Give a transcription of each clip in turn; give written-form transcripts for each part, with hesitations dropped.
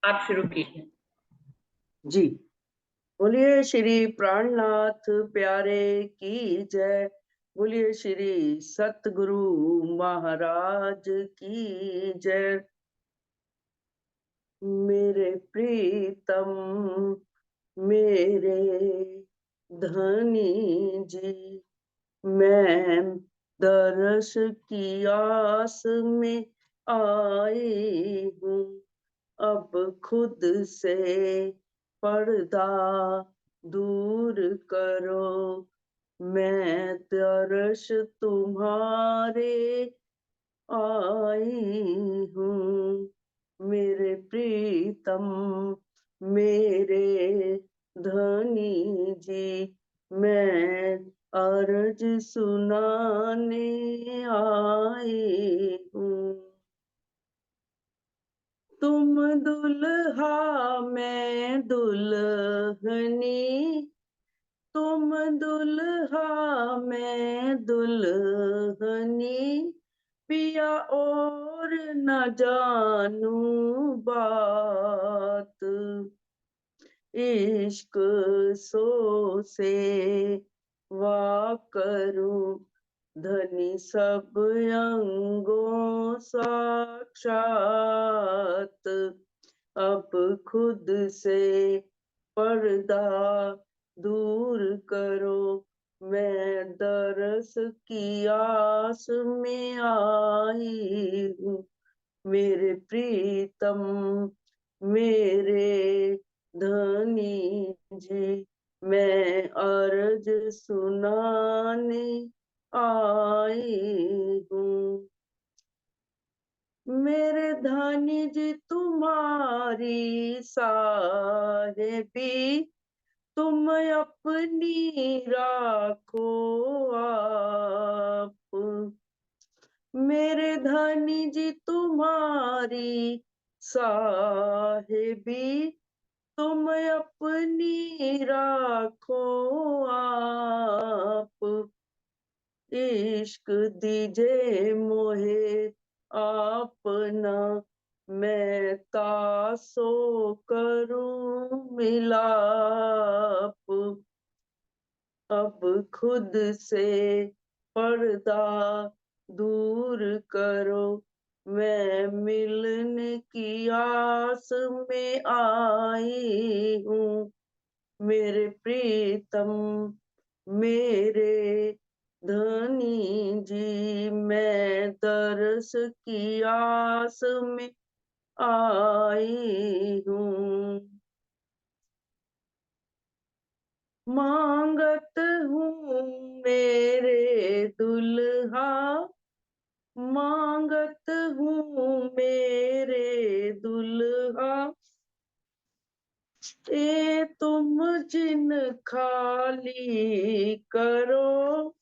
आप शुरू कीजिए। जी। बोलिए श्री प्राणनाथ प्यारे की जय। बोलिए श्री सतगुरु महाराज की जय। मेरे प्रीतम मेरे धनी जी, मैं दरस की आस में आई हूँ। अब खुद से पर्दा दूर करो, मैं तरस तुम्हारे आई हूँ। मेरे प्रीतम मेरे धनी जी, मैं अर्ज सुनाने आई हूँ। तुम दुल्हा मैं दुल्हनी, तुम दुल्हा मैं दुल्हनी, पिया और न जानू बात, इश्क सो से वा करूं, धनी सब अंगों साक्षात। अब खुद से पर्दा दूर करो, मैं दरस की आस में आई हूँ। मेरे प्रीतम मेरे धनी जी, मैं अर्ज सुनाने आई हूँ। मेरे धनी जी तुम्हारी साहेबी, तुम अपनी राखो आप। मेरे धनी जी तुम्हारी साहेबी, तुम अपनी राखो आप। इश्क दीजे मोहे अपना, मैं तासो करूं मिलाप। अब खुद से पर्दा दूर करो, मैं मिलने की आस में आई हूँ। मेरे प्रीतम मेरे धनी जी, मैं दरस की आस में आई हूँ। मांगत हूँ मेरे दुल्हा, मांगत हूँ मेरे दुल्हा, ए तुम जिन खाली करो,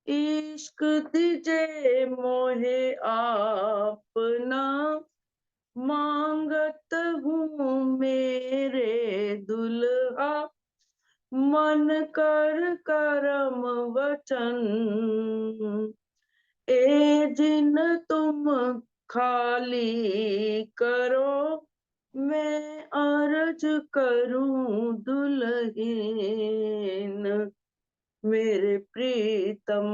इश्क दीजे मोहे आपना। मांगत हूँ मेरे दुल्हा, मन कर करम वचन, ए जिन तुम खाली करो, मैं अर्ज करूं दुल्हीन। मेरे प्रीतम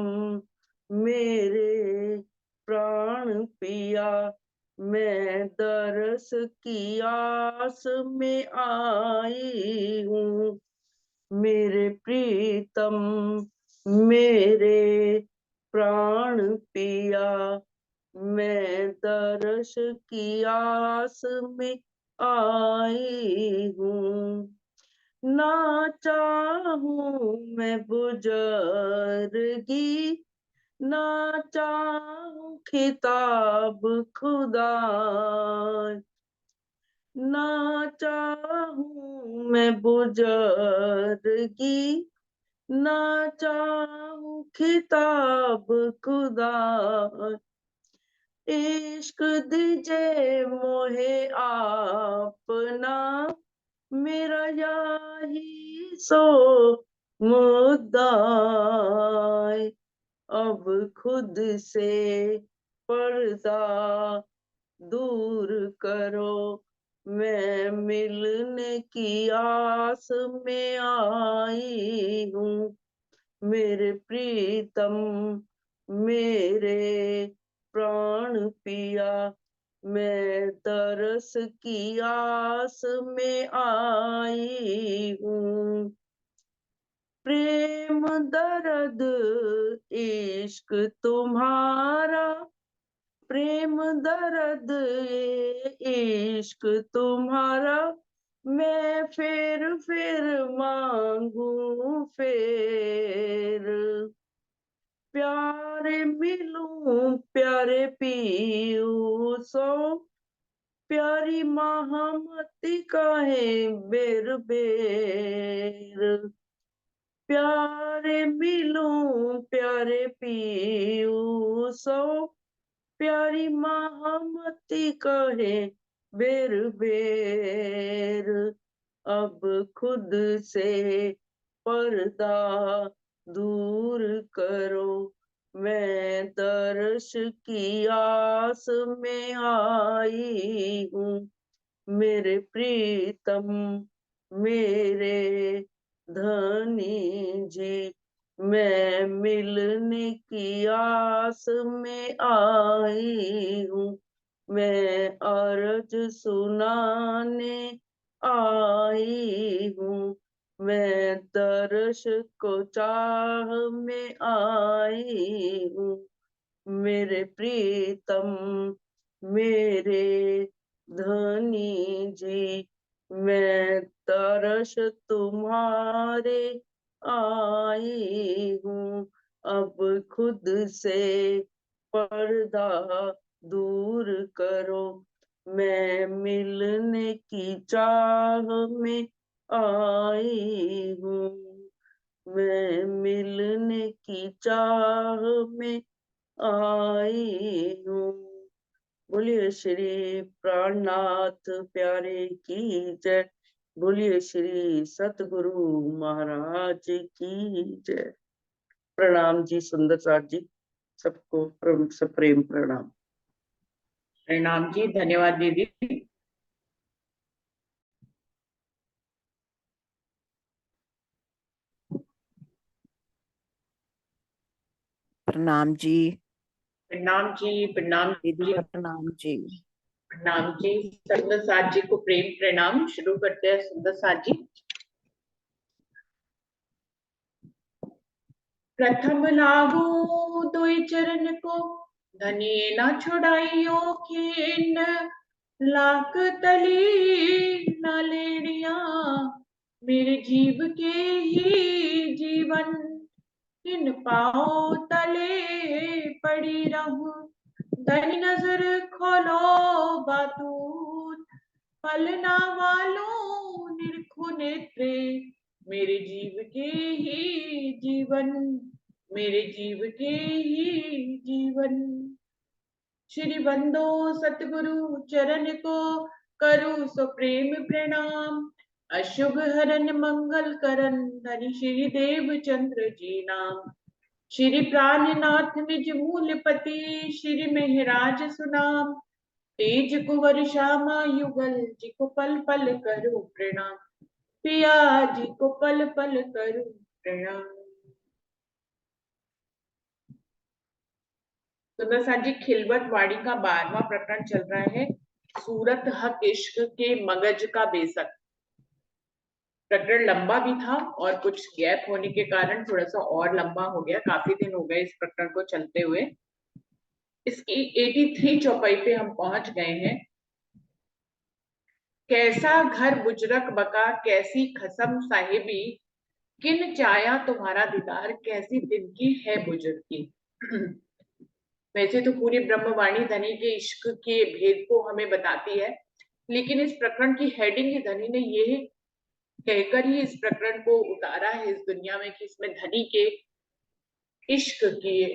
मेरे प्राण पिया, मैं दरस की आस में आई हूँ। मेरे प्रीतम मेरे प्राण पिया, मैं दरस की आस में आई हूँ। ना चाहूं मैं बुजर्गी, ना चाहूं खिताब खुदा, ना चाहूं मैं बुजर्गी, ना चाहूं खिताब खुदा। इश्क दीजे मोहे आपना, मेरा याही सो मुद्दा। अब खुद से पर्दा दूर करो, मैं मिलने की आस में आई हूँ। मेरे प्रीतम, मेरे प्राण पिया, मैं तरस की आस में आई हूँ। प्रेम दर्द इश्क तुम्हारा, प्रेम दर्द इश्क तुम्हारा, मैं फिर मांगू फिर। प्यारे मिलूं प्यारे पीऊ सो, प्यारी महामती काहे बेर बेर। प्यारे मिलूं प्यारे पीऊ सो, प्यारी महामती कहे बेर बेर। अब खुद से पर्दा दूर करो, मैं दर्श की आस में आई हूँ। मेरे प्रीतम, मेरे धनी जी, मैं मिलने की आस में आई हूँ। मैं अर्ज सुनाने आई हूँ। मैं दर्श को चाह में आई हूँ। मेरे प्रीतम, मेरे धनी जी, मैं तरस तुम्हारे आई हूँ। अब खुद से पर्दा दूर करो, मैं मिलने की चाह में आई हूँ। मैं मिलने की चाह में आई हूँ। बोलिए श्री प्राणनाथ प्यारे की जय। बोलिए श्री सतगुरु महाराज की जय। प्रणाम जी सुंदर साथ जी, सबको सप्रेम प्रणाम। प्रणाम जी, धन्यवाद दीदी। प्रणाम जी। प्रणाम जी, प्रणाम दीदी जी, प्रणाम जी। प्रणाम जी। सुंदर साथ जी को प्रेम प्रणाम। शुरू करते हैं सुंदर साथ जी। प्रथम लागू दुई चरण को, धनिये ना छुड़ाइयो खीन। लाख तली न लेड़िया, मेरे जीव के ही जीवन। इन पाओ तले पड़ी रहूं, धनी नजर खोलो बातूत। पलना वालों निरखो नेत्रे, मेरे जीव के ही जीवन, मेरे जीव के ही जीवन। श्री बंदो सतगुरु चरण को, करूं सो प्रेम प्रणाम। अशुभ हरन मंगल करन, धनी श्री देव चंद्र जी नाम। श्री प्राणनाथ निज मूलपति, श्री मेहराज सुनाम। तेज कुंवर श्यामा युगल, जी को पल पल करूं प्रणाम। पिया जी को पल पल करूं प्रणाम। सुंदर साथ जी, खिलवत वाणी का 12वां प्रकरण चल रहा है। सूरत हक इश्क के मगज का बेसक। प्रकरण लंबा भी था और कुछ गैप होने के कारण थोड़ा सा और लंबा हो गया। काफी दिन हो गए इस प्रकरण को चलते हुए। इसकी 83 चौपाई पे हम पहुंच गए हैं। कैसा घर बुजरक बका, कैसी खसम साहिबी, किन चाया तुम्हारा दीदार, कैसी दिन की है बुजुर्गी। वैसे तो पूरी ब्रह्मवाणी धनी के इश्क के भेद को हमें बताती है, लेकिन इस प्रकरण की हेडिंग ही धनी ने ये कहकर ही इस प्रकरण को उतारा है इस दुनिया में कि इसमें धनी के इश्क के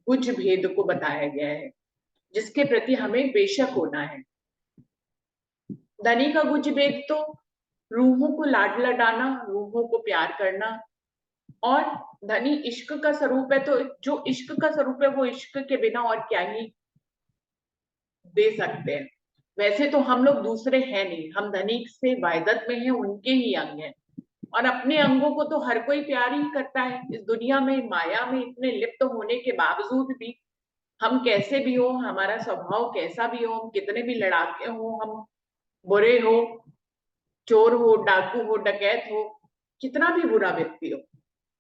गुज भेद को बताया गया है, जिसके प्रति हमें बेशक होना है। धनी का गुज भेद तो रूहों को लाड लडाना, रूहों को प्यार करना, और धनी इश्क का स्वरूप है। तो जो इश्क का स्वरूप है वो इश्क के बिना और क्या ही दे सकते हैं। वैसे तो हम लोग दूसरे हैं नहीं, हम धनी से वायदत में हैं, उनके ही अंग हैं। और अपने अंगों को तो हर कोई प्यार ही करता है। इस दुनिया में माया में इतने लिप्त होने के बावजूद भी, हम कैसे भी हो, हमारा स्वभाव कैसा भी हो, हम कितने भी लड़ाके हो, हम बुरे हो, चोर हो, डाकू हो, डकैत हो, कितना भी बुरा व्यक्ति हो,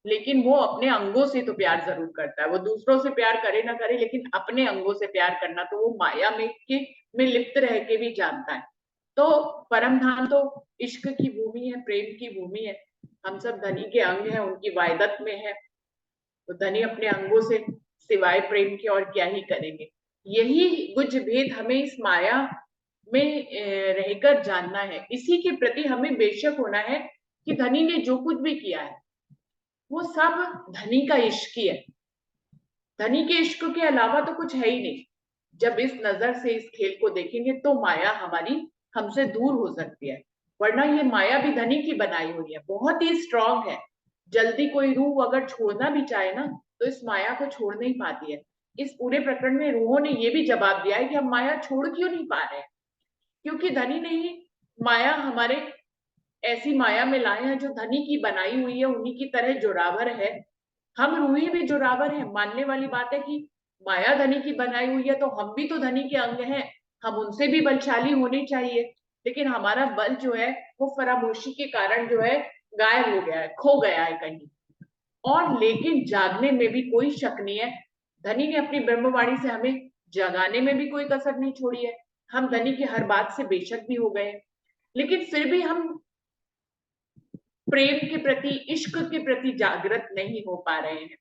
लेकिन वो अपने अंगों से तो प्यार जरूर करता है। वो दूसरों से प्यार करे ना करे, लेकिन अपने अंगों से प्यार करना तो वो माया में लिप्त रह के भी जानता है। तो परम धाम तो इश्क की भूमि है, प्रेम की भूमि है। हम सब धनी के अंग हैं, उनकी वायदत में है। तो धनी अपने अंगों से सिवाय प्रेम के और क्या ही करेंगे। यही गुज भेद हमें इस माया में रहकर जानना है। इसी के प्रति हमें बेशक होना है कि धनी ने जो कुछ भी किया है वो सब धनी का इश्क ही है। धनी के इश्क के अलावा तो कुछ है ही नहीं। जब इस नजर से इस खेल को देखेंगे तो माया हमारी हमसे दूर हो सकती है, वरना ये माया भी धनी की बनाई हुई है, बहुत ही स्ट्रांग है। जल्दी कोई रूह अगर छोड़ना भी चाहे ना, तो इस माया को छोड़ नहीं पाती है। इस पूरे प्रकरण में रूहों ने ये भी जवाब दिया है कि हम माया छोड़ क्यों नहीं पा रहे हैं, क्योंकि धनी ने ही माया हमारे ऐसी माया में लाए हैं जो धनी की बनाई हुई है, उन्हीं की तरह जोरावर है। हम रूही भी जोरावर है। मानने वाली बात है कि माया धनी की बनाई हुई है, तो हम भी तो धनी के अंग हैं, हम उनसे भी बलशाली होने चाहिए। लेकिन हमारा बल जो है वो फरामोशी के कारण जो है गायब हो गया है, खो गया है कहीं। और लेकिन जागने में भी कोई शक नहीं है, धनी ने अपनी ब्रह्मवाणी से हमें जगाने में भी कोई कसर नहीं छोड़ी है। हम धनी की हर बात से बेशक भी हो गए, लेकिन फिर भी हम प्रेम के प्रति, इश्क के प्रति जागृत नहीं हो पा रहे हैं।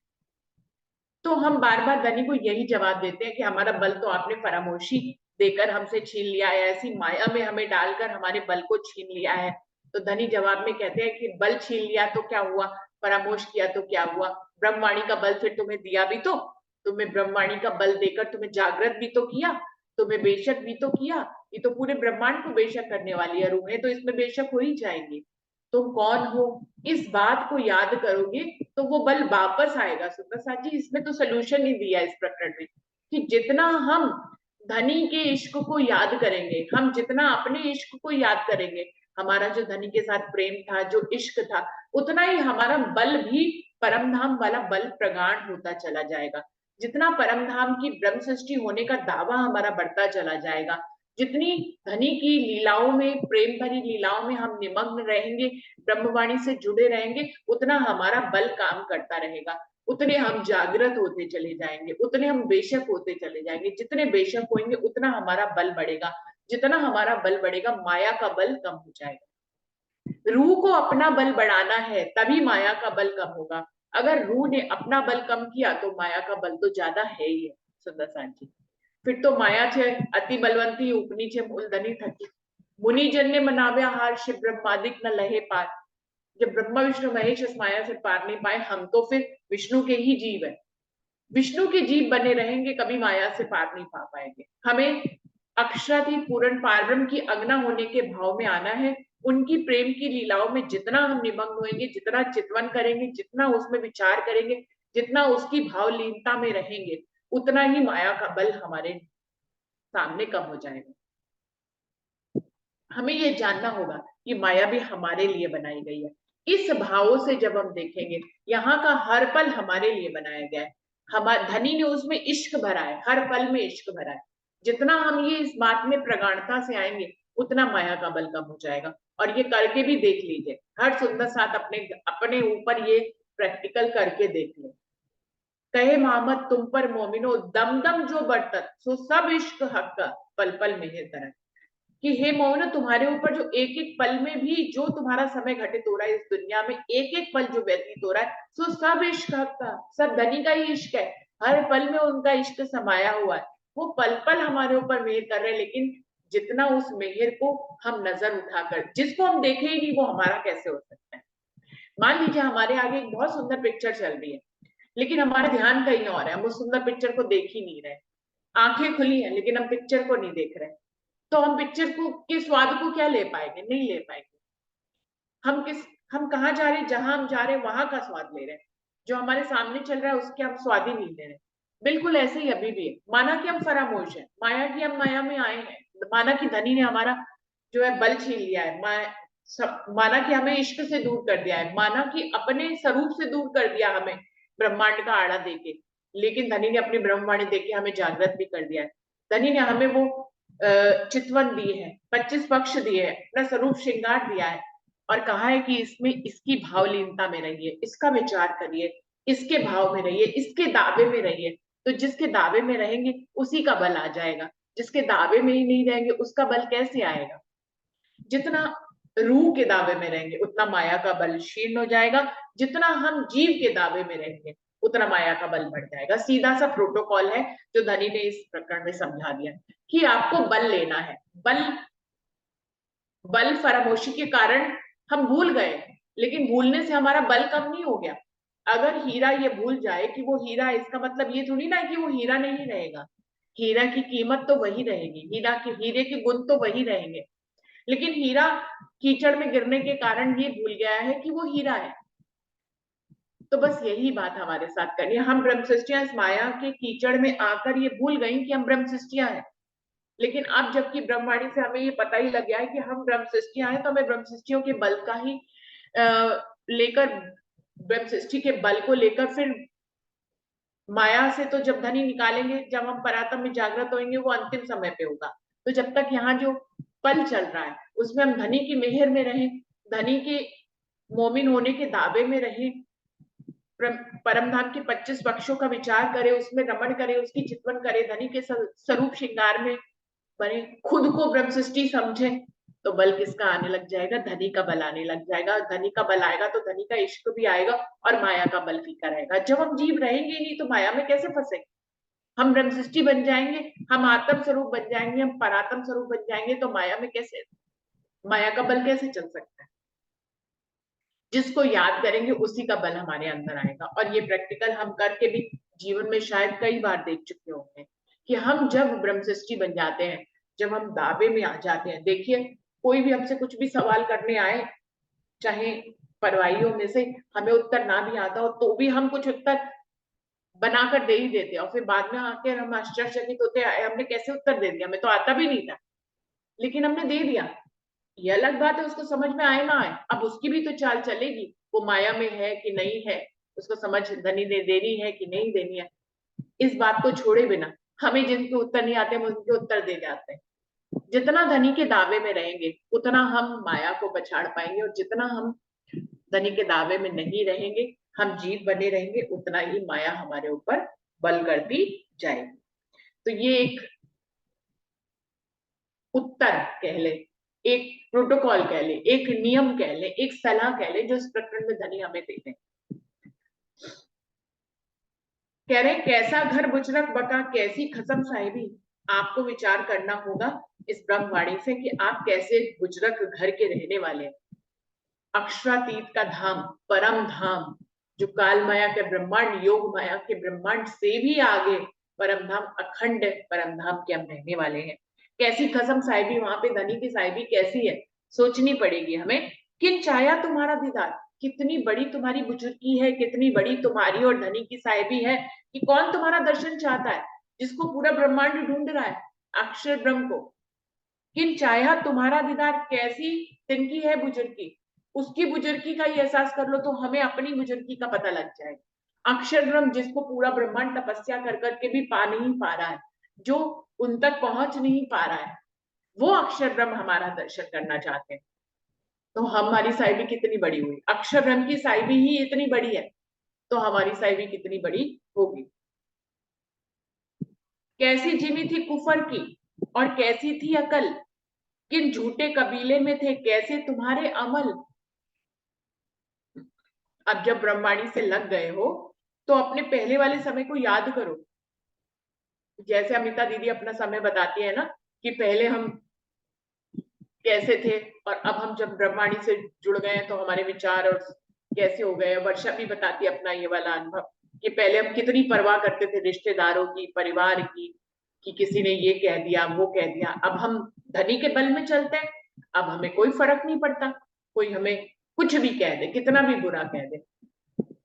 तो हम बार बार धनी को यही जवाब देते हैं कि हमारा बल तो आपने फरामोशी देकर हमसे छीन लिया है, ऐसी माया में हमें डालकर हमारे बल को छीन लिया है। तो धनी जवाब में कहते हैं कि बल छीन लिया तो क्या हुआ, फरामोश किया तो क्या हुआ, ब्रह्मवाणी का बल फिर तुम्हें दिया भी तो, तुम्हें ब्रह्मवाणी का बल देकर तुम्हें जागृत भी तो किया, तुम्हें बेशक भी तो किया। ये तो पूरे ब्रह्मांड को बेशक करने वाली है, रूहें तो इसमें बेशक हो ही जाएंगी। तुम कौन हो, इस बात को याद करोगे तो वो बल वापस आएगा। सुंदर साथ जी इसमें तो सोल्यूशन ही दिया इस प्रकरण में कि जितना हम धनी के इश्क को याद करेंगे, हम जितना अपने इश्क को याद करेंगे, हमारा जो धनी के साथ प्रेम था, जो इश्क था, उतना ही हमारा बल भी परम धाम वाला बल प्रगाढ़ होता चला जाएगा। जितना परम धाम की ब्रह्म सृष्टि होने का दावा हमारा बढ़ता चला जाएगा, जितनी धनी की लीलाओं में, प्रेम भरी लीलाओं में हम निमग्न रहेंगे, ब्रह्मवाणी से जुड़े रहेंगे, उतना हमारा बल काम करता रहेगा, उतने हम जागृत होते चले जाएंगे, उतने हम बेशक होते चले जाएंगे। जितने बेशक होंगे उतना हमारा बल बढ़ेगा, जितना हमारा बल बढ़ेगा माया का बल कम हो जाएगा। रूह को अपना बल बढ़ाना है, तभी माया का बल कम होगा। अगर रूह ने अपना बल कम किया तो माया का बल तो ज्यादा है ही है। सुंदर साथ जी फिर तो माया छे अति बलवंती उपनी छे मूलधनी थकी, मुनिजन ने मनाव्या हार शिव ब्रह्मादिक न लहे पार। जब ब्रह्मा विष्णु महेश इस माया से पार नहीं पाए, हम तो फिर विष्णु के ही जीव है, विष्णु के जीव बने रहेंगे, कभी माया से पार नहीं पा पाएंगे। हमें अक्षराधीन पूर्ण पारब्रह्म की अग्ना होने के भाव में आना है। उनकी प्रेम की लीलाओं में जितना हम निमग्न होंगे, जितना चितवन करेंगे, जितना उसमें विचार करेंगे, जितना उसकी भाव लीनता में रहेंगे, उतना ही माया का बल हमारे सामने कम हो जाएगा। हमें ये जानना होगा कि माया भी हमारे लिए बनाई गई है। इस भावों से जब हम देखेंगे, यहाँ का हर पल हमारे लिए बनाया गया है। हमारे धनी ने उसमें इश्क भरा है, हर पल में इश्क भरा है। जितना हम ये इस बात में प्रगाढ़ता से आएंगे, उतना माया का बल कम हो जाएगा। और ये करके भी देख लीजिए, हर सुंदर साथ अपने अपने ऊपर ये प्रैक्टिकल करके देख ले। कहे मोहम्मद तुम पर मोमिनो दम दम जो बरतत सो सब इश्क हक का पल पल मेहर तरह, कि हे मोमिनो तुम्हारे ऊपर जो एक एक पल में भी जो तुम्हारा समय घटित हो रहा है, इस दुनिया में एक एक पल जो व्यतीत हो रहा है, सो सब इश्क हक का, सब धनी का ही इश्क है। हर पल में उनका इश्क समाया हुआ है, वो पल पल हमारे ऊपर मेहर कर रहे हैं। लेकिन जितना उस मेहर को हम नजर उठाकर, जिसको हम देखे ही नहीं, वो हमारा कैसे हो सकता है। मान लीजिए हमारे आगे एक बहुत सुंदर पिक्चर चल रही है, लेकिन हमारा ध्यान कहीं और है, हम उस सुंदर पिक्चर को देख ही नहीं रहे। आंखें खुली हैं लेकिन हम पिक्चर को नहीं देख रहे, तो हम पिक्चर को के स्वाद को क्या ले पाएंगे, नहीं ले पाएंगे। हम कहाँ जा रहे हैं, जहां हम जा रहे हैं वहां का स्वाद ले रहे हैं, जो हमारे सामने चल रहा है उसके हम स्वाद ही नहीं ले रहे। बिल्कुल ऐसे ही अभी भी है, माना कि हम फरामोश हैं, माया की हम माया में आए हैं, माना कि धनी ने हमारा जो है बल छीन लिया है, माना कि हमें इश्क से दूर कर दिया है, माना कि अपने स्वरूप से दूर कर दिया हमें ब्रह्मांड का आड़ा देके, लेकिन धनी ने अपनी ब्रह्मवाणी देके हमें जागृत भी कर दिया है। धनी ने हमें वो चितवन दी है, 25 पक्ष दिए है, अपना स्वरूप श्रृंगार दिया है और कहा है कि इसमें इसकी भावलीनता में रहिए, इसका विचार करिए, इसके भाव में रहिए, इसके दावे में रहिए। तो जिसके दावे में रहेंगे उसी का बल आ जाएगा, जिसके दावे में ही नहीं रहेंगे उसका बल कैसे आएगा। जितना रूह के दावे में रहेंगे उतना माया का बल क्षीण हो जाएगा, जितना हम जीव के दावे में रहेंगे उतना माया का बल बढ़ जाएगा। सीधा सा प्रोटोकॉल है जो धनी ने इस प्रकरण में समझा दिया कि आपको बल लेना है। बल फरामोशी के कारण हम भूल गए, लेकिन भूलने से हमारा बल कम नहीं हो गया। अगर हीरा ये भूल जाए कि वो हीरा है, इसका मतलब ये थोड़ी ना कि वो हीरा नहीं रहेगा। हीरा की कीमत तो वही रहेगी, हीरे के गुण तो वही रहेंगे, लेकिन हीरा कीचड़ में गिरने के कारण ये भूल गया है कि वो हीरा है। तो बस यही बात हमारे साथ करनी है। हम ब्रह्म सृष्टियां इस माया के कीचड़ में आकर ये भूल गई कि हम ब्रह्म सृष्टियां हैं। लेकिन अब जबकि ब्रह्मवाणी से हमें ये पता ही लग गया है कि हम ब्रह्म सृष्टियां हैं, तो हमें ब्रह्म सृष्टियों के बल का ही लेकर, ब्रह्म सृष्टि के बल को लेकर फिर माया से तो जब धनी निकालेंगे, जब हम परातम में जागृत होंगे, वो अंतिम समय पे होगा। तो जब तक यहाँ जो पल चल रहा है उसमें हम धनी की मेहर में रहें, धनी के मोमिन होने के दावे में रहें, परम धाम के 25 पक्षों का विचार करें, उसमें रमण करें, उसकी चितवन करें, धनी के स्वरूप श्रृंगार में बने, खुद को ब्रह्म सृष्टि समझे, तो बल किसका आने लग जाएगा? धनी का बल आने लग जाएगा। धनी का बल आएगा तो धनी का इश्क भी आएगा और माया का बल फीका रहेगा। जब हम जीव रहेंगे नहीं तो माया में कैसे फंसेंगे? हम ब्रह्म सृष्टि बन जाएंगे, हम आत्म स्वरूप बन जाएंगे, हम परात्म स्वरूप बन जाएंगे, तो माया में कैसे, माया का बल कैसे चल सकता है? जिसको याद करेंगे उसी का बल हमारे अंदर आएगा। और ये प्रैक्टिकल हम करके भी जीवन में शायद कई बार देख चुके होंगे कि हम जब ब्रह्म सृष्टि बन जाते हैं, जब हम दावे में आ जाते हैं, देखिए कोई भी हमसे कुछ भी सवाल करने आए, चाहे परवाइयों में से हमें उत्तर ना भी आता हो, तो भी हम कुछ उत्तर बनाकर दे ही देते हैं और फिर बाद में आकर हम आश्चर्यचकित होते हैं, हमने कैसे उत्तर दे दिया, हमें तो आता भी नहीं था, लेकिन हमने दे दिया। ये अलग बात है उसको समझ में आए ना आए, अब उसकी भी तो चाल चलेगी, वो माया में है कि नहीं है, उसको समझ धनी ने देनी है कि नहीं देनी है। इस बात को छोड़े बिना हमें जिनके उत्तर नहीं आते हम उनके उत्तर दे जाते हैं। जितना धनी के दावे में रहेंगे उतना हम माया को पछाड़ पाएंगे, और जितना हम धनी के दावे में नहीं रहेंगे, हम जीव बने रहेंगे, उतना ही माया हमारे ऊपर बल करती जाएगी। तो ये एक उत्तर कह ले, एक प्रोटोकॉल कह ले, एक नियम कह ले, एक सलाह कह ले जो इस प्रकरण में धनी हमें देते हैं। कह रहे कैसा घर बुजरक बका कैसी खसम साहिबी। आपको विचार करना होगा इस ब्रह्मवाणी से कि आप कैसे बुजरक घर के रहने वाले हैं। अक्षरातीत का धाम, परम धाम, जो काल माया के ब्रह्मांड, योग माया के ब्रह्मांड से भी आगे परम धाम, अखंड परम धाम के हम रहने वाले हैं। कैसी खसम साहिबी, वहां पे धनी की साहिबी कैसी है सोचनी पड़ेगी हमें। किन चाया तुम्हारा दीदार, कितनी बड़ी तुम्हारी बुजुर्गी है, कितनी बड़ी तुम्हारी और धनी की साहिबी है कि कौन तुम्हारा दर्शन चाहता है, जिसको पूरा ब्रह्मांड ढूंढ रहा है, अक्षर ब्रह्म को। किन चाया तुम्हारा दीदार, कैसी तिनकी है बुजुर्गी, उसकी बुजुर्गी का ही एहसास कर लो तो हमें अपनी बुजुर्गी का पता लग जाएगा। अक्षर ब्रह्म जिसको पूरा ब्रह्मांड तपस्या कर करके भी पा नहीं पा रहा है, जो उन तक पहुंच नहीं पा रहा है, वो अक्षर ब्रह्म हमारा दर्शन करना चाहते हैं। तो हमारी साहिबी कितनी बड़ी हुई, अक्षर ब्रह्म की साहिबी ही इतनी बड़ी है, तो हमारी साहिबी कितनी बड़ी होगी। कैसी जिमी थी कुफर की और कैसी थी अकल, किन झूठे कबीले में थे कैसे तुम्हारे अमल। अब जब ब्रह्मवाणी से लग गए हो तो अपने पहले वाले समय को याद करो। जैसे अमिता दीदी अपना समय बताती है ना कि पहले हम कैसे थे और अब हम जब ब्रह्मवाणी से जुड़ गए तो हमारे विचार और कैसे हो गए। वर्षा भी बताती है अपना ये वाला अनुभव कि पहले हम कितनी परवाह करते थे रिश्तेदारों की, परिवार की, कि किसी ने ये कह दिया वो कह दिया। अब हम धनी के बल में चलते हैं, अब हमें कोई फर्क नहीं पड़ता, कोई हमें कुछ भी कह दे, कितना भी बुरा कह दे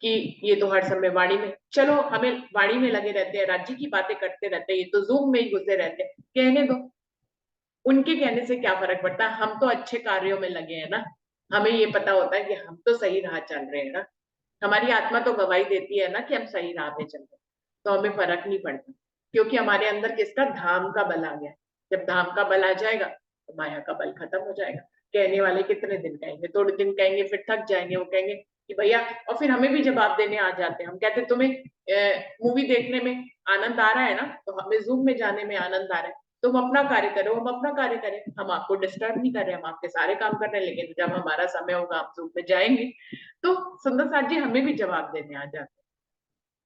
कि ये तो हर समय वाणी में, चलो हमें वाणी में लगे रहते हैं, राज्य की बातें करते रहते हैं, ये तो जूम में ही घुसे रहते हैं, कहने दो। उनके कहने से क्या फर्क पड़ता है, हम तो अच्छे कार्यों में लगे हैं ना, हमें ये पता होता है कि हम तो सही राह चल रहे हैं ना, हमारी आत्मा तो गवाही देती है ना कि हम सही राह पे चल रहे हैं, तो हमें फर्क नहीं पड़ता, क्योंकि हमारे अंदर किसका, धाम का बल आ गया। जब धाम का बल आ जाएगा तो माया का बल खत्म हो जाएगा। कहने वाले कितने दिन कहेंगे, थोड़े दिन कहेंगे, फिर थक जाएंगे, वो कहेंगे कि भैया, और फिर हमें भी जवाब देने आ जाते हैं। हम कहते तुम्हें मूवी देखने में आनंद आ रहा है ना, तो हमें जूम में जाने में आनंद आ रहा है, तुम अपना कार्य करो, हम अपना कार्य करें, हम आपको डिस्टर्ब नहीं कर रहे, हम आपके सारे काम कर रहे हैं, लेकिन जब हमारा समय होगा हम जूम में जाएंगे। तो सुंदर साथ जी हमें भी जवाब देने आ जाते,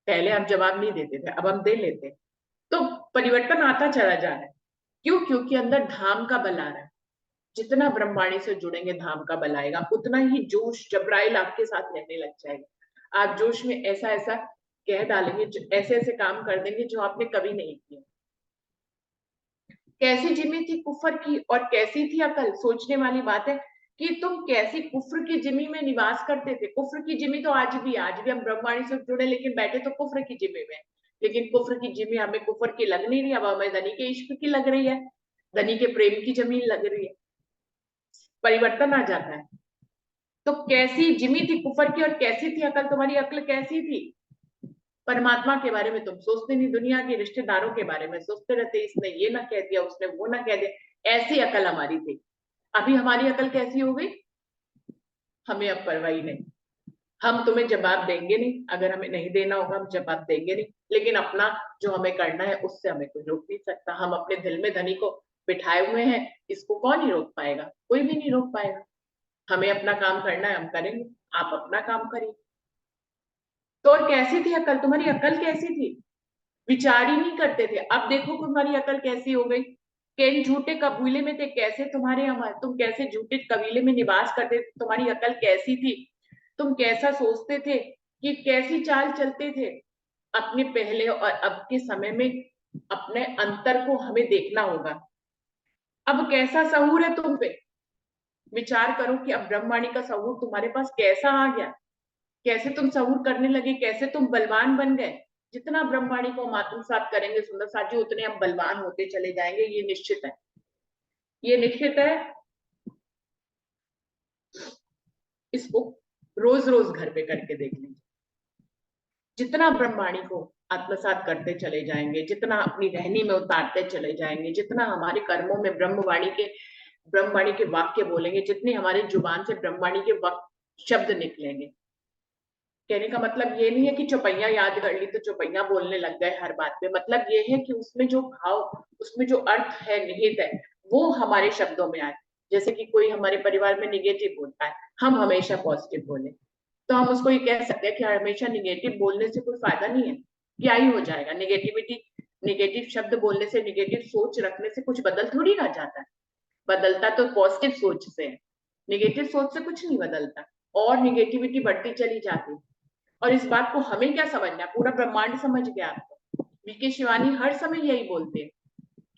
पहले हम जवाब नहीं देते थे, अब हम दे लेते। तो परिवर्तन आता चला जा रहा है, क्यों? क्योंकि अंदर धाम का बल आ रहा है। जितना ब्रह्मवाणी से जुड़ेंगे धाम का बल आएगा, उतना ही जोश जबराइल आपके साथ रहने लग जाएगा। आप जोश में ऐसा ऐसा कह डालेंगे, ऐसे ऐसे काम कर देंगे जो आपने कभी नहीं किया। कैसी जिम्मी थी कुफर की और कैसी थी अकल, सोचने वाली बात है कि तुम कैसी कुफ्र की जिम्मी में निवास करते थे। कुफ्र की जिम्मी तो आज भी हम ब्रह्मवाणी से जुड़े, लेकिन बैठे तो कुफ्र की जिम्मी में, लेकिन कुफ्र की जिम्मी हमें कुफ्र की लग नहीं रही, अब हमें धनी के इश्क की लग रही है, धनी के प्रेम की जमीन लग रही है। परिवर्तन आ जाता है। तो कैसी जिम्मी थी कुफर की और कैसी थी अकल, तुम्हारी अकल कैसी थी? परमात्मा के बारे में तुम सोचते नहीं, दुनिया के रिश्तेदारों के बारे में सोचते रहते, इसने ये ना कह दिया, उसने वो ना कह दिया, ऐसी अकल हमारी थी। अभी हमारी अकल कैसी हो गई, हमें अब परवाह नहीं, हम तुम्हें जवाब देंगे नहीं, अगर हमें नहीं देना होगा हम जवाब देंगे नहीं, लेकिन अपना जो हमें करना है उससे हमें कोई रोक नहीं सकता। हम अपने दिल में धनी को बिठाए हुए हैं, इसको कौन ही रोक पाएगा, कोई भी नहीं रोक पाएगा। हमें अपना काम करना है, हम करेंगे, आप अपना काम करिए। तो और कैसी थी अकल, तुम्हारी अकल कैसी थी? विचार ही नहीं करते थे। अब देखो तुम्हारी अकल कैसी हो गई, किन झूठे कबीले में थे, कैसे तुम्हारे हमारे, तुम कैसे झूठे कबीले में निवास करते थे, तुम्हारी अकल कैसी थी, तुम कैसा सोचते थे, कि कैसी चाल चलते थे। अपने पहले और अब के समय में अपने अंतर को हमें देखना होगा। अब कैसा सहूर है तुम पे, विचार करो कि अब ब्रह्मवाणी का सहूर तुम्हारे पास कैसा आ गया, कैसे तुम सहूर करने लगे, कैसे तुम बलवान बन गए। जितना ब्रह्मवाणी को हम आत्मसात करेंगे सुंदर साथ जी, उतने हम बलवान होते चले जाएंगे, ये निश्चित है, ये निश्चित है। इसको रोज रोज घर पे करके देख लीजिए। जितना ब्रह्मवाणी को आत्मसात करते चले जाएंगे, जितना अपनी रहनी में उतारते चले जाएंगे, जितना हमारे कर्मों में ब्रह्मवाणी के वाक्य बोलेंगे, जितनी हमारी जुबान से ब्रह्मवाणी के शब्द निकलेंगे। कहने का मतलब ये नहीं है कि चौपैया याद कर ली तो चौपैया बोलने लग गए हर बात पे, मतलब ये है कि उसमें जो भाव, उसमें जो अर्थ है, निहित है, वो हमारे शब्दों में आए। जैसे कि कोई हमारे परिवार में निगेटिव बोलता है, हम हमेशा पॉजिटिव बोले, तो हम उसको ये कह सकते हैं कि हमेशा निगेटिव बोलने से कोई फायदा नहीं है, क्या ही हो जाएगा। निगेटिव शब्द बोलने से, निगेटिव सोच रखने से कुछ बदल थोड़ी ना जाता है, बदलता तो पॉजिटिव सोच से है, निगेटिव सोच से कुछ नहीं बदलता, और निगेटिविटी बढ़ती चली जाती है। और इस बात को हमें क्या समझना है, पूरा ब्रह्मांड समझ गया आपको। वीके शिवानी हर समय यही बोलते हैं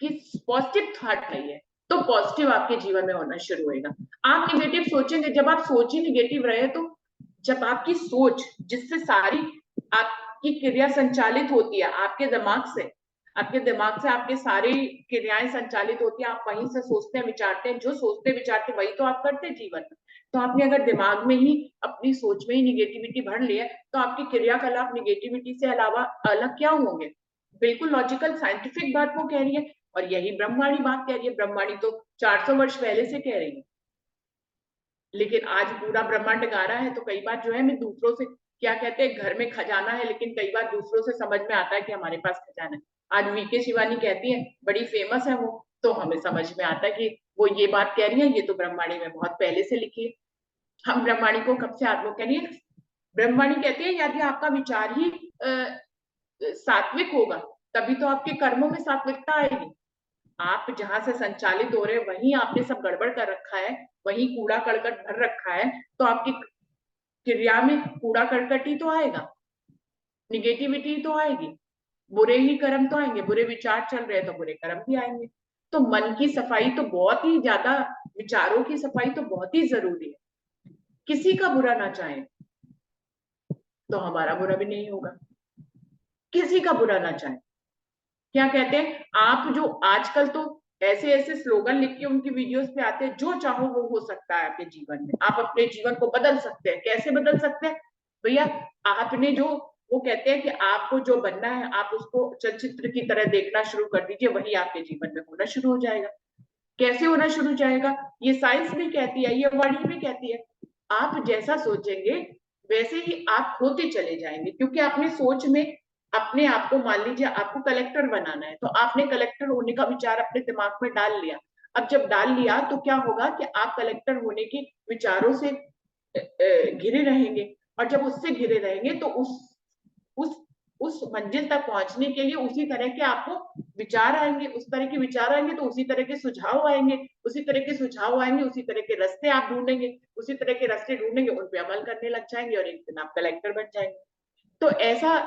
कि पॉजिटिव थॉट नहीं है, तो पॉजिटिव आपके जीवन में होना शुरू होगा। आप निगेटिव सोचेंगे, जब आप सोच ही निगेटिव रहे, तो जब आपकी सोच, जिससे सारी आपकी क्रिया संचालित होती है, आपके दिमाग से आपके सारी क्रियाएं संचालित होती है, आप वहीं से सोचते हैं, विचारते हैं, जो सोचते विचारते वही तो आप करते जीवन में। तो आपने अगर दिमाग में ही, अपनी सोच में ही निगेटिविटी भर लिया, तो आपकी क्रियाकलाप निगेटिविटी से अलावा अलग क्या होंगे? बिल्कुल लॉजिकल साइंटिफिक बात वो कह रही है, और यही ब्रह्मवाणी बात कह रही है। ब्रह्मवाणी तो 400 वर्ष पहले से कह रही है, लेकिन आज पूरा ब्रह्मांड गा रहा है। तो कई बार जो है, मैं दूसरों से, क्या कहते हैं, घर में खजाना है, लेकिन कई बार दूसरों से समझ में आता है कि हमारे पास खजाना है। आज वीके शिवानी कहती है, बड़ी फेमस है वो, तो हमें समझ में आता है कि वो ये बात कह रही है, ये तो ब्रह्मवाणी में बहुत पहले से लिखी है। हम ब्रह्मवाणी को कब से आत्मा कह रही है, ब्रह्मवाणी कहती है यदि आपका विचार ही सात्विक होगा, तभी तो आपके कर्मों में सात्विकता आएगी। आप जहां से संचालित हो रहे हैं, वहीं आपने सब गड़बड़ कर रखा है, वहीं कूड़ा करकट भर रखा है, तो आपकी क्रिया में कूड़ा करकट ही तो आएगा, निगेटिविटी तो आएगी, बुरे ही कर्म तो आएंगे, बुरे विचार चल रहे हैं तो बुरे कर्म भी आएंगे। तो मन की सफाई तो बहुत ही ज्यादा, विचारों की सफाई तो बहुत ही जरूरी है। किसी का बुरा ना चाहे तो हमारा बुरा भी नहीं होगा, किसी का बुरा ना चाहे। क्या कहते हैं आप, जो आजकल तो ऐसे ऐसे स्लोगन लिख के उनकी वीडियोस पे आते हैं, जो चाहो वो हो सकता है आपके जीवन में, आप अपने जीवन को बदल सकते हैं। कैसे बदल सकते हैं भैया? आपने जो, वो कहते हैं कि आपको जो बनना है आप उसको चलचित्र की तरह देखना शुरू कर दीजिए, वही आपके जीवन में होना शुरू हो जाएगा। कैसे होना शुरू हो जाएगा? ये साइंस भी कहती है, ये वाणी भी कहती है। आप जैसा सोचेंगे वैसे ही आप होते चले जाएंगे, क्योंकि आपने सोच में अपने आप को, मान लीजिए आपको कलेक्टर बनाना है, तो आपने कलेक्टर होने का विचार अपने दिमाग में डाल लिया। अब जब डाल लिया तो क्या होगा कि आप कलेक्टर होने के विचारों से घिरे रहेंगे, और जब उससे घिरे रहेंगे तो उस उस मंजिल तक पहुंचने के लिए उसी तरह के आपको विचार आएंगे, उस तरह के विचार आएंगे तो उसी तरह के सुझाव आएंगे, उसी तरह के सुझाव आएंगे, उसी तरह के रास्ते आप ढूंढेंगे, उसी तरह के रास्ते ढूंढेंगे, उन पे अमल करने लग जाएंगे और एक दिन आप कलेक्टर बन जाएंगे। तो ऐसा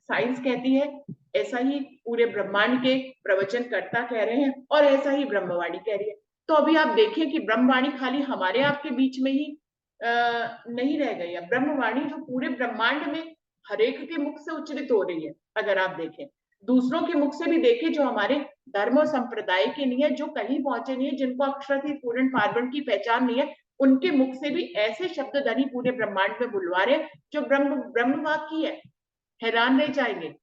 साइंस कहती है, ऐसा ही पूरे ब्रह्मांड के प्रवचन कर्ता कह रहे हैं, और ऐसा ही ब्रह्मवाणी कह रही है। तो अभी आप देखिए कि ब्रह्मवाणी खाली हमारे आपके बीच में ही नहीं रह गई है। ब्रह्मवाणी जो पूरे ब्रह्मांड में हरेक के मुख से उच्चरित हो रही है। अगर आप देखें, दूसरों के मुख से भी देखें, जो हमारे धर्म और संप्रदाय के नहीं है, जो कहीं पहुंचे नहीं है, जिनको अक्षर पूर्ण पार्वण की पहचान नहीं है, उनके मुख से भी ऐसे शब्द धनी पूरे ब्रह्मांड में बुलवा रहे जो ब्रह्म वाक्य है। हैरान रह जाएंगे।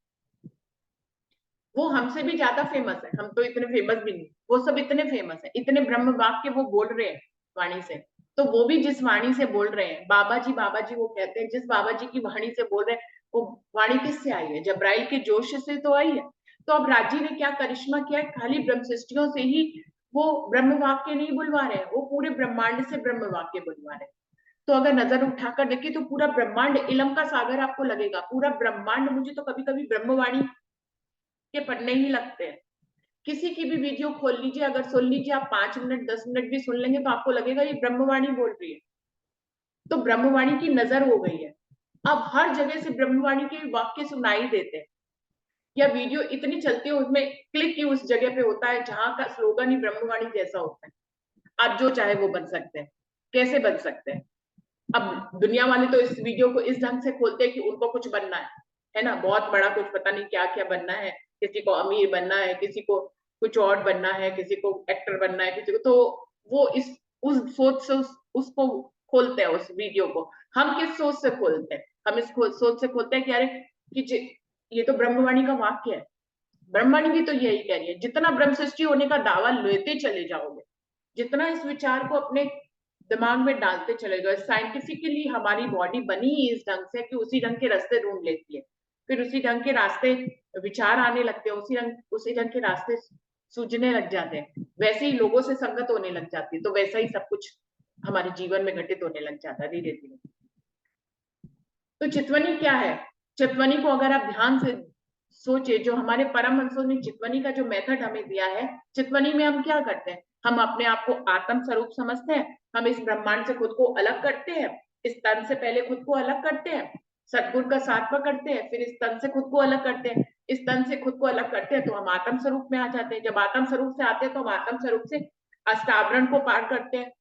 वो हमसे भी ज्यादा फेमस है, हम तो इतने फेमस भी नहीं, वो सब इतने फेमस है, इतने ब्रह्म वाक्य वो बोल रहे हैं वाणी से। तो वो भी जिस वाणी से बोल रहे हैं, बाबा जी वो कहते हैं, जिस बाबा जी की वाणी से बोल रहे हैं, वो वाणी किससे आई है? जब्राइल के जोश से तो आई है। तो अब राजी ने क्या करिश्मा किया है? खाली ब्रह्म सृष्टियों से ही वो ब्रह्म वाक्य नहीं बुलवा रहे हैं, वो पूरे ब्रह्मांड से ब्रह्म वाक्य बुलवा रहे हैं। तो अगर नजर उठाकर देखिए तो पूरा ब्रह्मांड इलम का सागर आपको लगेगा, पूरा ब्रह्मांड। मुझे तो कभी कभी ब्रह्मवाणी के पढ़ने ही लगते हैं। किसी की भी वीडियो खोल लीजिए, अगर सुन लीजिए आप 5 मिनट 10 मिनट भी सुन लेंगे तो आपको लगेगा ये ब्रह्मवाणी बोल रही है। तो ब्रह्मवाणी की नजर हो गई है। अब हर जगह से ब्रह्मवाणी के वाक्य सुनाई देते हैं, या वीडियो इतनी चलती है, उसमें क्लिक ही उस जगह पे होता है जहां का स्लोगन ही ब्रह्मवाणी जैसा होता है। आप जो चाहे वो बन सकते हैं। कैसे बन सकते हैं? अब दुनिया वाले तो इस वीडियो को इस ढंग से खोलते हैं कि उनको कुछ बनना है ना, बहुत बड़ा कुछ, पता नहीं क्या क्या बनना है। किसी को अमीर बनना है, किसी को कुछ और बनना है, किसी को एक्टर बनना है, किसी को, तो वो इस उस सोच से उसको खोलते हैं उस वीडियो को। हम किस सोच से खोलते हैं? हम इस सोच से खोलते हैं कि अरे कि ये तो ब्रह्मवाणी का वाक्य है। ब्रह्मवाणी भी तो यही कह रही है, जितना ब्रह्म सृष्टि होने का दावा लेते चले जाओगे, जितना इस विचार को अपने दिमाग में डालते चले गए, साइंटिफिकली हमारी बॉडी बनी ही इस ढंग से कि उसी ढंग के रास्ते ढूंढ लेती है, फिर उसी ढंग के रास्ते विचार आने लगते हैं, उसी ढंग के रास्ते सूझने लग जाते हैं, वैसे ही लोगों से संगत होने लग जाती है, तो वैसा ही सब कुछ हमारे जीवन में घटित होने लग जाता है धीरे धीरे। तो चितवनी क्या है? चितवनी को अगर आप ध्यान से सोचे, जो हमारे परम हंसों ने चितवनी का जो मेथड हमें दिया है, चितवनी में हम क्या करते हैं? हम अपने आप को आत्म स्वरूप समझते हैं, हम इस ब्रह्मांड से खुद को अलग करते हैं, इस तन से पहले खुद को अलग करते हैं, सतगुरु का साथ पकड़ते हैं, फिर इस तन से खुद को अलग करते हैं, इस तन से खुद को अलग करते हैं तो हम आत्म स्वरूप में आ जाते हैं। जब आत्म स्वरूप से आते हैं तो हम आत्म स्वरूप से अष्टावरण को पार करते हैं,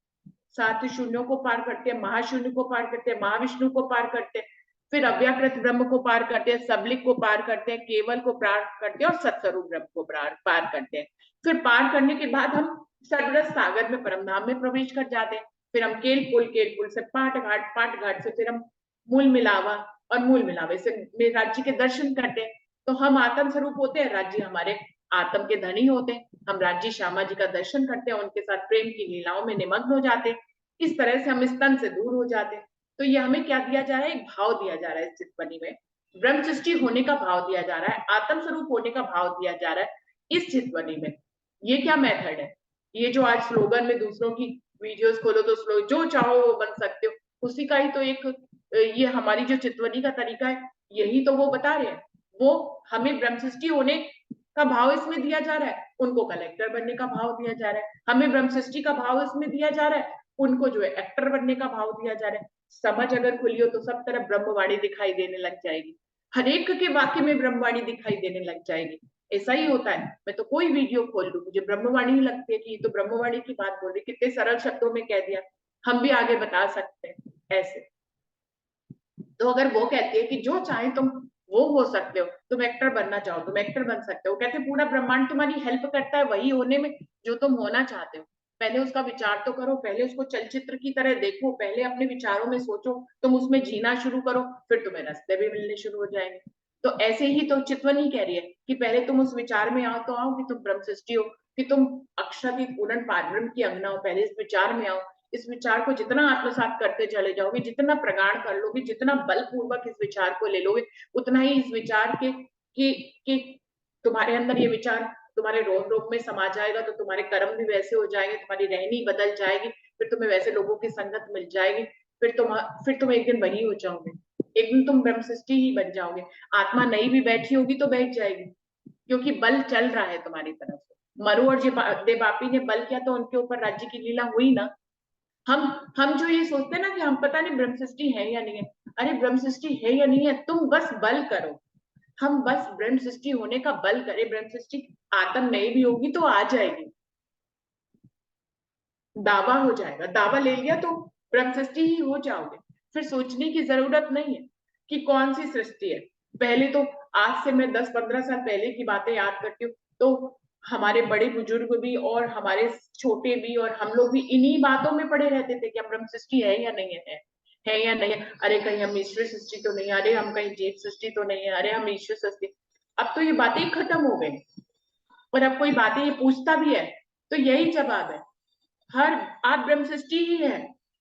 7 शून्यों को पार करते हैं, महाशून्य को पार करते हैं, महाविष्णु को पार करते हैं, फिर अव्याकृत ब्रह्म को पार करते हैं, सबलिक को पार करते हैं, केवल को पार करते हैं और सत्स्वरूप ब्रह्म को पार करते हैं। फिर पार करने के बाद हम सर्वरस सागर में परमधाम में प्रवेश कर जाते हैं। फिर हम केल पुल से पाट घाट से फिर हम मूल मिलावा, और मूल मिलावे से राज्य के दर्शन करते हैं। तो हम आत्म स्वरूप होते हैं, राज्य हमारे आत्म के धनी होते हैं। हम राज्य श्यामा जी का दर्शन करते हैं, उनके साथ प्रेम की लीलाओं में निमग्न हो जाते हैं। इस तरह से हम इस तन से दूर हो जाते हैं। तो ये हमें क्या दिया जा रहा है? एक भाव दिया जा रहा है इस चितवनी में, ब्रह्म सृष्टि होने का भाव दिया जा रहा है, आत्म स्वरूप होने का भाव दिया जा रहा है इस चितवनी में। ये क्या मेथड है? ये जो आज स्लोगन में दूसरों की वीडियोस खोलो तो जो चाहो वो बन सकते हो, उसी का ही तो एक ये हमारी जो चितवनी का तरीका है, यही तो वो बता रहे हैं। वो हमें ब्रह्म सृष्टि होने का भाव इसमें दिया जा रहा है, उनको कलेक्टर बनने का भाव दिया जा रहा है। हमें ब्रह्म सृष्टि का भाव इसमें दिया जा रहा है, उनको जो है एक्टर बनने का भाव दिया जा रहा है। समझ अगर खुली हो तो सब तरफ ब्रह्मवाणी दिखाई देने लग जाएगी, हर एक के वाक्य में ब्रह्मवाणी दिखाई देने लग जाएगी। ऐसा ही होता है। मैं तो कोई वीडियो खोल लूं, मुझे ब्रह्मवाणी ही लगती है कि ये तो ब्रह्मवाणी की बात बोल रही, कितने सरल शब्दों में कह दिया, हम भी आगे बता सकते हैं ऐसे। तो अगर वो कहती है कि जो चाहे तुम वो हो सकते हो। तुम एक्टर बनना चाहो, तुम एक्टर बन सकते हो। कहते पूरा ब्रह्मांड तुम्हारी हेल्प करता है वही होने में जो तुम होना चाहते हो। पहले उसका विचार तो करो, पहले उसको चलचित्र की तरह देखो, पहले अपने विचारों में सोचो, तुम उसमें जीना शुरू करो, फिर तुम्हें रास्ते भी मिलने शुरू हो जाएंगे। तो ऐसे ही तो चितवन ही कह रही है कि पहले तुम उस विचार में आओ, तो आओ कि तुम ब्रह्म सृष्टि हो, कि तुम अक्षरातीत पूर्ण पारब्रह्म की अंगना हो। पहले इस विचार में आओ, इस विचार को जितना आत्मसात करते चले जाओगे, जितना प्रगाढ़ कर लोगे, जितना बलपूर्वक इस विचार को ले लोगे, उतना ही इस विचार के तुम्हारे अंदर ये विचार तुम्हारे रोम रोम में समा जाएगा। तो तुम्हारे कर्म भी वैसे हो जाएंगे, तुम्हारी रहनी बदल जाएगी, फिर तुम्हें वैसे लोगों की संगत मिल जाएगी, फिर तुम एक दिन वही हो जाओगे, एक दिन तुम ब्रह्म सृष्टि ही बन जाओगे। आत्मा नहीं भी बैठी होगी तो बैठ जाएगी, क्योंकि बल चल रहा है तुम्हारी तरफ से। मरु और देवापी ने बल किया तो उनके ऊपर राज्य की लीला हुई ना। हम जो ये सोचते हैं ना कि हम पता नहीं ब्रह्म सृष्टि है या नहीं है, अरे ब्रह्म सृष्टि है या नहीं है, तुम बस बल करो। हम बस ब्रह्म सृष्टि होने का बल करें, ब्रह्म सृष्टि आत्म नहीं भी होगी तो आ जाएगी, दावा हो जाएगा। दावा ले लिया तो ब्रह्म सृष्टि ही हो जाओगे। फिर सोचने की जरूरत नहीं है कि कौन सी सृष्टि है। पहले तो, आज से मैं 10-15 साल पहले की बातें याद करती हूँ, तो हमारे बड़े बुजुर्ग भी और हमारे छोटे भी और हम लोग भी इन्हीं बातों में पड़े रहते थे कि हम ब्रह्म सृष्टि है या नहीं है या नहीं है। अरे कहीं हम ईश्वर सृष्टि तो नहीं, अरे हम कहीं जीव सृष्टि तो नहीं है, अरे हम ईश्वर सृष्टि। अब तो ये बातें खत्म हो गई, और अब कोई बातें ये पूछता भी है तो यही जवाब है, हर आप ब्रह्म सृष्टि ही है।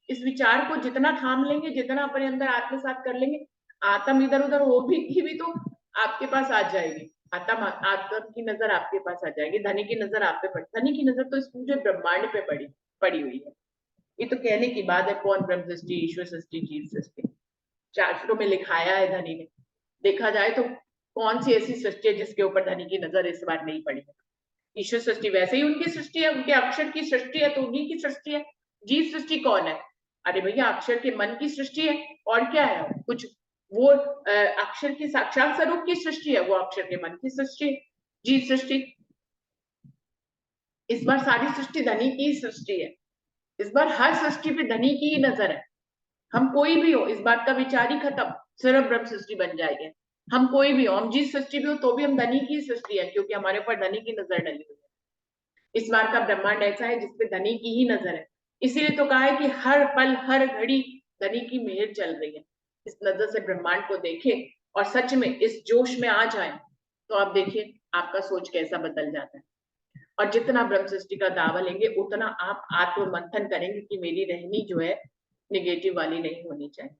इस विचार को जितना थाम लेंगे, जितना अपने अंदर आत्मसात कर लेंगे, आत्म इधर उधर हो भी तो आपके पास आ जाएगी। आत्म की नजर आपके पास आ जाएगी, धनी की नजर आप पे पड़ी, धनी की नजर तो इस पूरे ब्रह्मांड पे पड़ी हुई है। ये तो कहने की बात है, कौन ब्रह्म सृष्टि, ईश्वर सृष्टि, जीव सृष्टि, शास्त्रों में लिखाया है धनी ने। देखा जाए तो कौन सी ऐसी सृष्टि है जिसके ऊपर धनी की नजर इस बार नहीं पड़ी है। ईश्वर सृष्टि वैसे ही उनकी सृष्टि है, उनके अक्षर की सृष्टि है तो उन्हीं की सृष्टि है। जीव सृष्टि कौन है? अरे भैया अक्षर के मन की सृष्टि है, और क्या है कुछ। वो अक्षर की साक्षात स्वरूप की सृष्टि है, वो अक्षर के मन की सृष्टि, जीव सृष्टि। इस बार सारी सृष्टि धनी की सृष्टि है, इस बार हर सृष्टि पे धनी की ही नजर है। हम कोई भी हो, इस बात का विचार ही खत्म, सिर्फ ब्रह्म सृष्टि बन जाएगी। हम कोई भी हो, हम जिस सृष्टि भी हो तो भी हम धनी की सृष्टि है, क्योंकि हमारे ऊपर धनी की नजर डली हुई है। इस बार का ब्रह्मांड ऐसा है जिसपे धनी की ही नजर है। इसीलिए तो कहा है कि हर पल हर घड़ी धनी की मेहर चल रही है। इस नजर से ब्रह्मांड को देखें और सच में इस जोश में आ जाए, तो आप देखिए आपका सोच कैसा बदल जाता है। और जितना ब्रह्म सृष्टि का दावा लेंगे, उतना आप आत्म मंथन करेंगे कि मेरी रहनी जो है निगेटिव वाली नहीं होनी चाहिए।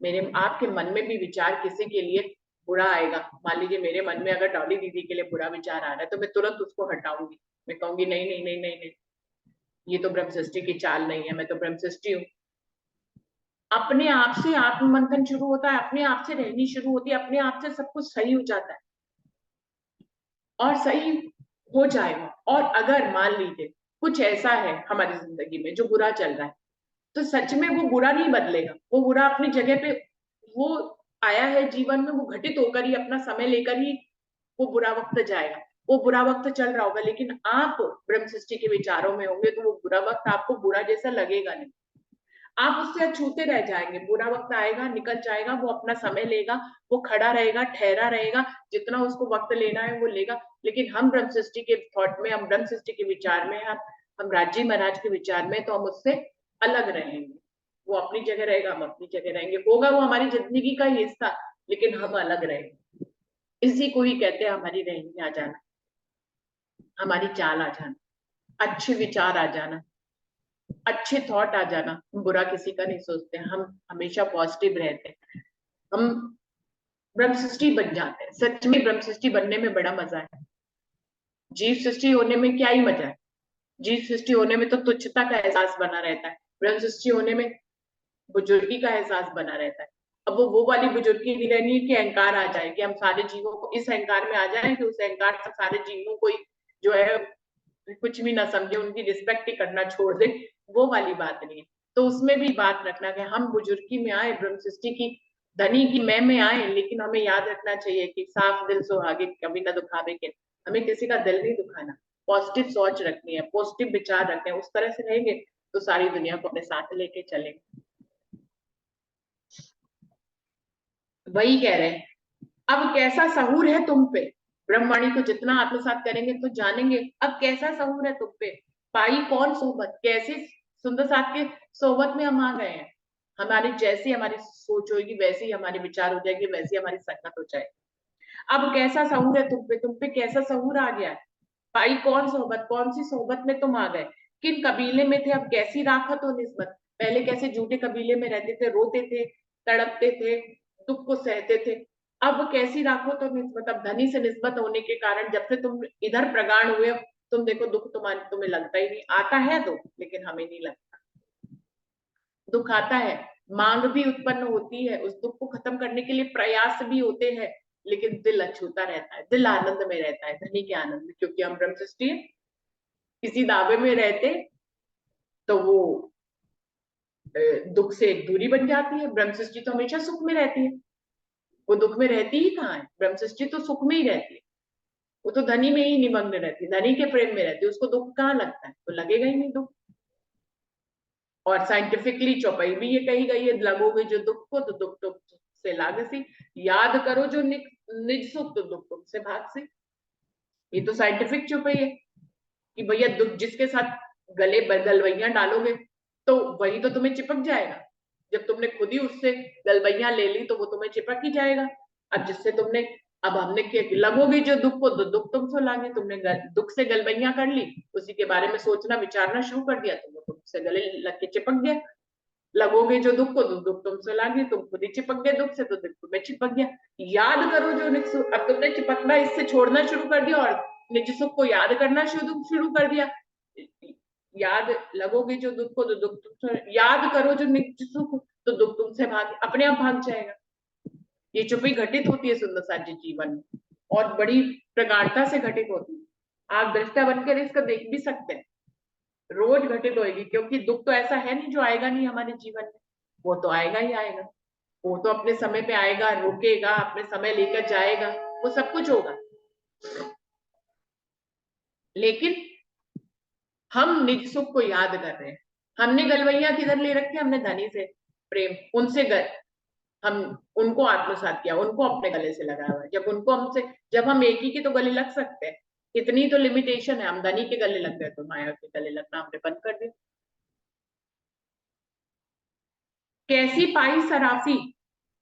मेरे आपके मन में भी विचार किसी के लिए बुरा आएगा, मान लीजिए मेरे मन में अगर डॉली दीदी के लिए बुरा विचार आ रहा है, तो मैं तुरंत उसको हटाऊंगी। मैं कहूंगी नहीं नहीं नहीं नहीं नहीं, ये तो ब्रह्म सृष्टि की चाल नहीं है, मैं तो ब्रह्म सृष्टि हूँ। अपने आप से आत्म मंथन शुरू होता है, अपने आप से रहनी शुरू होती है, अपने आप से सब कुछ सही हो जाता है और सही हो जाएगा। और अगर मान लीजिए कुछ ऐसा है हमारी जिंदगी में जो बुरा चल रहा है, तो सच में वो बुरा नहीं बदलेगा, वो बुरा अपनी जगह पे, वो आया है जीवन में, वो घटित होकर ही अपना समय लेकर ही वो बुरा वक्त जाएगा। वो बुरा वक्त चल रहा होगा, लेकिन आप ब्रह्म सृष्टि के विचारों में होंगे तो वो बुरा वक्त आपको बुरा जैसा लगेगा नहीं, आप उससे अछूते रह जाएंगे। बुरा वक्त आएगा, निकल जाएगा, वो अपना समय लेगा, वो खड़ा रहेगा, ठहरा रहेगा, जितना उसको वक्त लेना है वो लेगा। लेकिन हम ब्रह्म सृष्टि के थॉट में, हम ब्रह्म सृष्टि के विचार में, हम राजी महाराज के विचार में, तो हम उससे अलग रहेंगे। वो अपनी जगह रहेगा, हम अपनी जगह रहेंगे, होगा वो हमारी जिंदगी का हिस्सा, लेकिन हम अलग रहेंगे। इसी को ही कहते हैं हमारी रहनी आ जाना, हमारी चाल आ जाना, अच्छे विचार आ जाना, अच्छे थॉट आ जाना। हम बुरा किसी का नहीं सोचते, हम हमेशा पॉजिटिव रहते हैं, हम ब्रह्म सृष्टि बन जाते हैं। सच में ब्रह्म सृष्टि बनने में बड़ा मजा है। जीव सृष्टि होने में क्या ही मजा है, जीव सृष्टि होने में तो तुच्छता का एहसास बना रहता है, ब्रह्म सृष्टि होने में बुजुर्गी का एहसास बना रहता है। अब वो वाली बुजुर्गी नहीं रहनी है कि अहंकार आ जाए, कि हम सारे जीवों को इस अहंकार में आ जाए कि उस अहंकार से सारे जीवों को जो है कुछ भी ना समझे, उनकी रिस्पेक्ट ही करना छोड़ दे, वो वाली बात नहीं है। तो उसमें भी बात रखना कि हम बुजुर्गी में आए, ब्रह्म सृष्टि की धनी की मैं में आए, लेकिन हमें याद रखना चाहिए कि साफ दिल सुहागे कभी ना दुखावे के। हमें किसी का दिल नहीं दुखाना, पॉजिटिव सोच रखनी है, पॉजिटिव विचार रखने हैं, उस तरह से रहेंगे तो सारी दुनिया को अपने साथ लेके चलेंगे। वही कह रहे हैं अब कैसा सहूर है तुम पे, ब्रह्मवाणी को जितना आत्मसात करेंगे तो जानेंगे अब कैसा सहूर है तुम पे। पाई कौन सोबत, कैसे सुंदर साथ के सोबत में हम आ गए हैं। हमारी जैसी हमारी सोच होगी वैसे ही हमारे विचार हो जाएंगे, वैसी हमारी संगत हो जाएगी। अब कैसा सहूर है तुम पे कैसा सहूर आ गया है। पाई कौन सोबत, कौन सी सोबत में तुम आ गए। किन कबीले में थे, अब कैसी राखत हो निस्बत। पहले कैसे झूठे कबीले में रहते थे, रोते थे, तड़पते थे, दुख को सहते थे। अब कैसी राखो तो निस्बत, अब धनी से निस्बत होने के कारण जब से तुम इधर प्रगाढ़ हुए हो, तुम देखो दुख तुम्हें लगता ही नहीं। आता है दुख लेकिन हमें नहीं लगता। दुख आता है, मांग भी उत्पन्न होती है, उस दुख को खत्म करने के लिए प्रयास भी होते हैं, लेकिन दिल अछूता रहता है, दिल आनंद में रहता है, धनी के आनंद में। क्योंकि हम ब्रह्म सृष्टि किसी दावे में रहते तो वो दुख से एक दूरी बन जाती है। ब्रह्म सृष्टि तो हमेशा सुख में रहती है, वो दुख में रहती ही कहाँ है। ब्रह्म सृष्टि तो सुख में ही रहती है, वो तो धनी में ही निमग्न रहती है, धनी के प्रेम में रहती है, उसको दुख कहाँ लगता है, तो लगेगा ही नहीं दुख। और साइंटिफिकली चौपाई भी ये कही गई है, लगोगे जो दुख को तो दुख तुम से लागसी, याद करो जो निज सुख तो दुख तुमसे भागसी। ये तो साइंटिफिक चौपाई है कि भैया दुख जिसके साथ गले गलवैया डालोगे तो वही तो तुम्हें चिपक जाएगा। जब तुमने खुद ही उससे गलवैया ले ली तो वो तुम्हें चिपक ही जाएगा। अब जिससे तुमने, अब हमने लगोगे जो दुख को तो दुख तुमसे लागे, तुमने दुख से गलवैया कर ली, उसी के बारे में सोचना विचारना शुरू कर दिया तो वो तुमसे गले लग के चिपक गया। लगोगे जो दुख को तो दुख तुमसे लागे, तुम खुद ही चिपक गए दुख से तो दुख तुम्हें चिपक गया। याद करो जो निज सुख, अब तुमने चिपकना इससे छोड़ना शुरू कर दिया और निज सुख को याद करना शुरू कर दिया। याद लगोगे जो दुख को तो दुख तुमसे, याद करो जो निज सुख तो दुख तुमसे भाग अपने आप भाग जाएगा। ये चुप्पी घटित होती है सुंदर साथ जी जीवन में और बड़ी प्रगाढ़ता से घटित होती है। आप दृष्टा बनकर इसको देख भी सकते हैं, रोज घटित होगी। क्योंकि दुख तो ऐसा है नहीं जो आएगा नहीं हमारे जीवन में, वो तो आएगा ही आएगा। वो तो अपने समय पे आएगा, रुकेगा, अपने समय लेकर जाएगा, वो सब कुछ होगा। लेकिन हम निज सुख को याद कर रहे हैं। हमने गलवैया किधर ले रखे, हमने धनी से प्रेम, उनसे हम उनको आत्मसात किया, उनको अपने गले से लगाया हुआ है। जब उनको हमसे, जब हम एक ही के तो गले लग सकते हैं, इतनी तो लिमिटेशन है। हम धनी के गले लग गए तो माया के गले लगना हमने बंद कर दिया। कैसी पाई सराफी,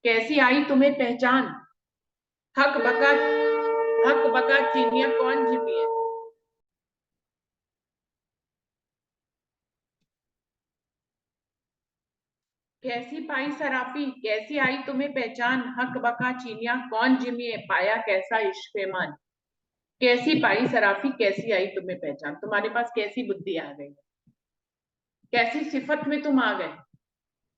कैसी आई तुम्हें पहचान, हक बका, हक बका चीनिया कौन जिमी है। कैसी पाई सराफी, कैसी आई तुम्हें पहचान, हक बका चीनिया कौन जिमी है, पाया कैसा इश्क मान। कैसी पाई सराफी, कैसी आई तुम्हें पहचान, तुम्हारे पास कैसी बुद्धि आ गई, कैसी सिफत में तुम आ गए।